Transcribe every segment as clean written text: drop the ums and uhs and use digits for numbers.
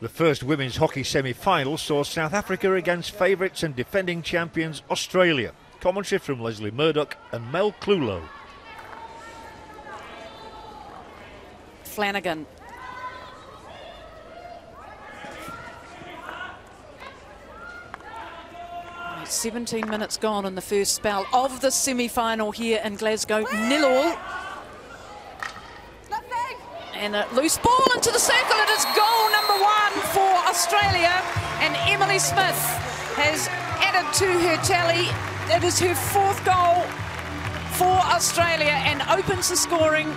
The first women's hockey semi-final saw South Africa against favourites and defending champions Australia. Commentary from Leslie Murdoch and Mel Clulow. Flanagan. Right, 17 minutes gone in the first spell of the semi-final here in Glasgow. 0-0. And a loose ball into the circle. It is goal number 1 for Australia. And Emily Smith has added to her tally. It is her 4th goal for Australia and opens the scoring.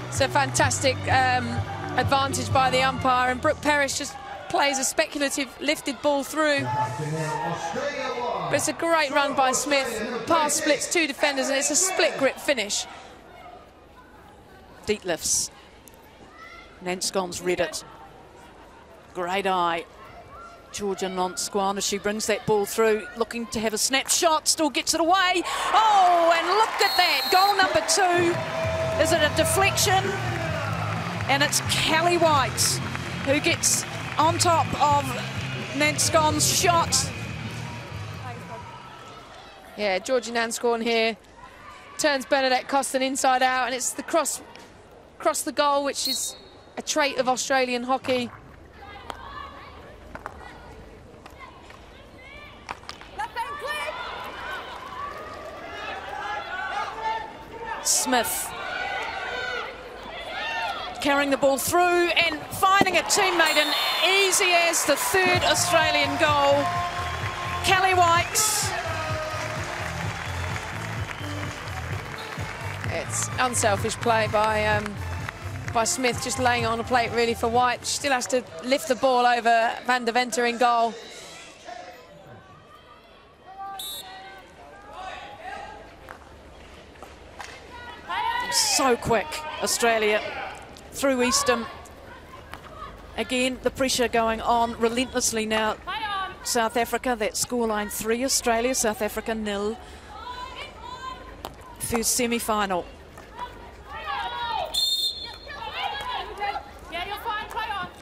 It's a fantastic advantage by the umpire. And Brooke Parrish just plays a speculative lifted ball through. But it's a great run by Smith. Pass splits 2 defenders and it's a split grip finish. Deep lifts. Nanscon's read it. Great eye. Georgia Nanscon as she brings that ball through, looking to have a snapshot, still gets it away. Oh, and look at that. Goal number 2. Is it a deflection? And it's Kelly White who gets on top of Nanscon's shot. Yeah, Georgia Nanscon here turns Bernadette Costin inside out, and it's the cross the goal, which is a trait of Australian hockey. Smith carrying the ball through and finding a teammate, and easy as the 3rd Australian goal. Kelly White. It's unselfish play by Smith, just laying on a plate really for White. She still has to lift the ball over Van der Venter in goal. So quick, Australia through Eastham. Again, the pressure going on relentlessly now. South Africa, that scoreline 3 Australia, South Africa 0. First semi-final.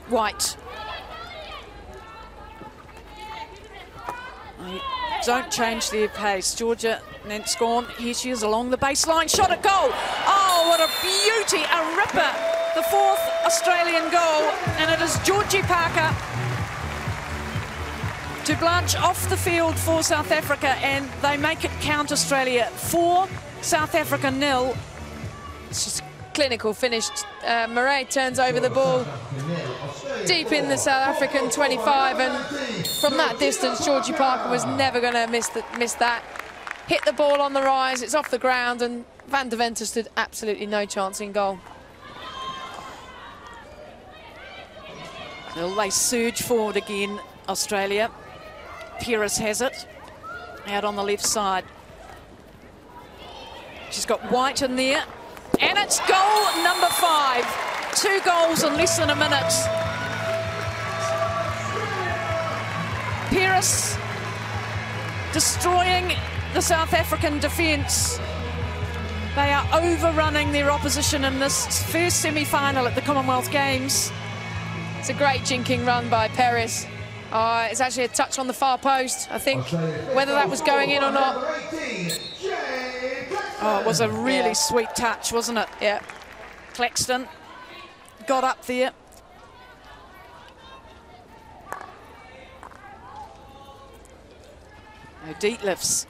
White. Don't change their pace. Georgia Nanscon, here she is along the baseline, shot at goal. Oh, what a beauty, a ripper. The 4th Australian goal, and it is Georgie Parker to Blanche off the field for South Africa, and they make it count. Australia 4, South Africa 0. It's just clinical finish. Murray turns over the ball deep in the South African 25, and from that distance Georgie Parker was never going to miss that. Hit the ball on the rise, it's off the ground, and Van der Venter stood absolutely no chance in goal. Well, they surge forward again, Australia. Pearce has it out on the left side. She's got White in there. And it's goal number 5. 2 goals in less than a minute. Pearce destroying the South African defence. They are overrunning their opposition in this first semi-final at the Commonwealth Games. It's a great jinking run by Pearce. It's actually a touch on the far post, I think, whether that was going in or not. Oh, it was a really sweet touch, wasn't it? Yeah. Claxton got up there. No, deep lifts.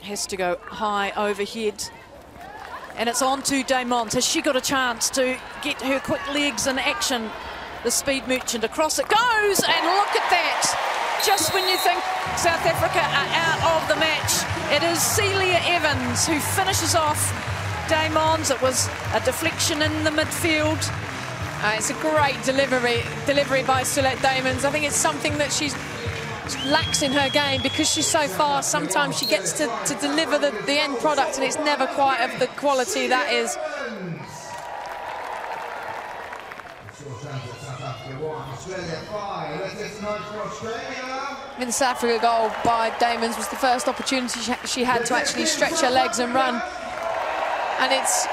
Has to go high overhead. And it's on to Damont. Has she got a chance to get her quick legs in action? The speed merchant across it goes, and look at that. Just when you think South Africa are out of the match, it is Celia Evans who finishes off Damons. It was a deflection in the midfield. It's a great delivery by Sulette Damons. I think it's something that she lacks in her game because she's so fast. Sometimes she gets to deliver the end product, and it's never quite of the quality that is. The South Africa goal by Damons was the first opportunity she had to actually stretch her legs and run. And it's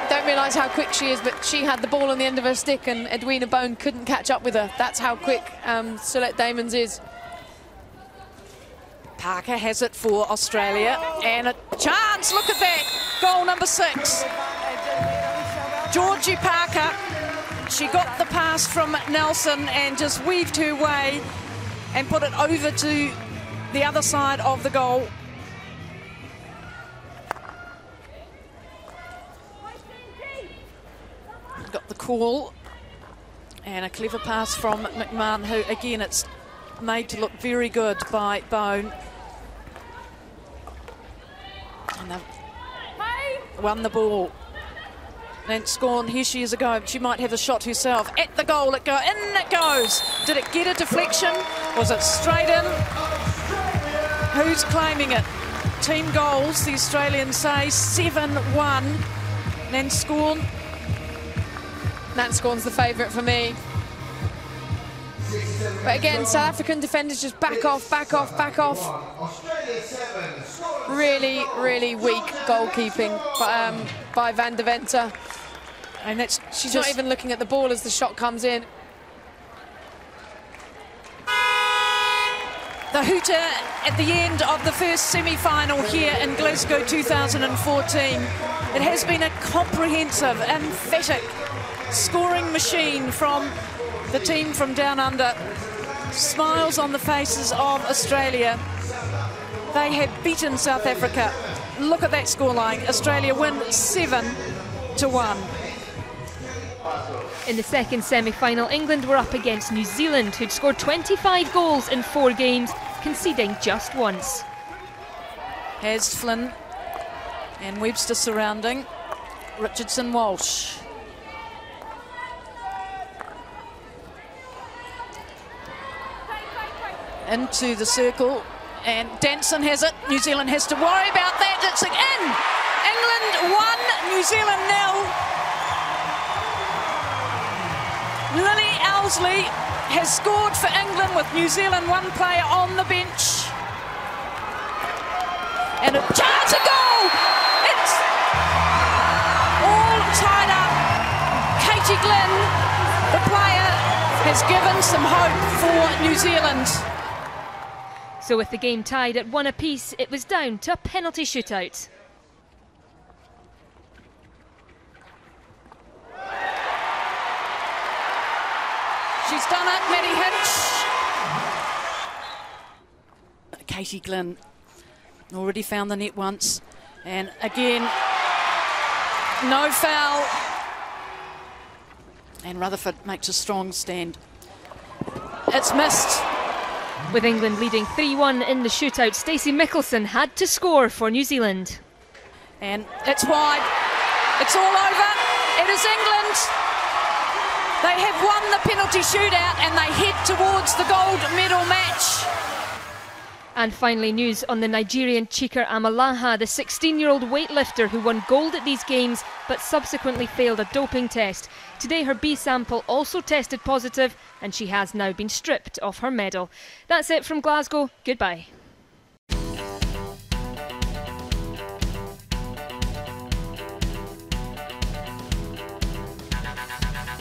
don't realise how quick she is, but she had the ball on the end of her stick and Edwina Bone couldn't catch up with her. That's how quick Colette Damons is. Parker has it for Australia, and a chance, look at that, goal number 6. Georgie Parker, she got the pass from Nelson and just weaved her way and put it over to the other side of the goal. Got the call, and a clever pass from McMahon, who again it's made to look very good by Bone. And they've won the ball. And Scorn, here she is a go. She might have a shot herself. At the goal, in it goes. Did it get a deflection? Was it straight in? Who's claiming it? Team goals, the Australians say 7-1. Nan Scorn. Nat Scorn's the favourite for me. But again, South African defenders just back off, back off, back off. Really, really weak goalkeeping by Van der Venter. And she's not even looking at the ball as the shot comes in. The hooter at the end of the first semi-final here in Glasgow 2014. It has been a comprehensive, emphatic scoring machine from the team from down under. Smiles on the faces of Australia. They have beaten South Africa. Look at that scoreline. Australia win 7-1. In the second semi-final, England were up against New Zealand, who'd scored 25 goals in 4 games, conceding just once. Has Flynn and Webster surrounding. Richardson, Walsh. Into the circle, and Danson has it. New Zealand has to worry about that. It's in. England 1, New Zealand 0. Lily Owsley has scored for England with New Zealand 1 player on the bench. And a chance, a goal! It's all tied up. Katie Glynn, the player, has given some hope for New Zealand. So with the game tied at 1 apiece, it was down to a penalty shootout. She's done it, Maddie Hinch. Katie Glynn already found the net once, and again, no foul. And Rutherford makes a strong stand. It's missed. With England leading 3-1 in the shootout, Stacey Mickelson had to score for New Zealand. And it's wide. It's all over. It is England. They have won the penalty shootout and they head towards the gold medal match. And finally, news on the Nigerian Chika Amalaha, the 16-year-old weightlifter who won gold at these games but subsequently failed a doping test. Today her B sample also tested positive and she has now been stripped of her medal. That's it from Glasgow. Goodbye.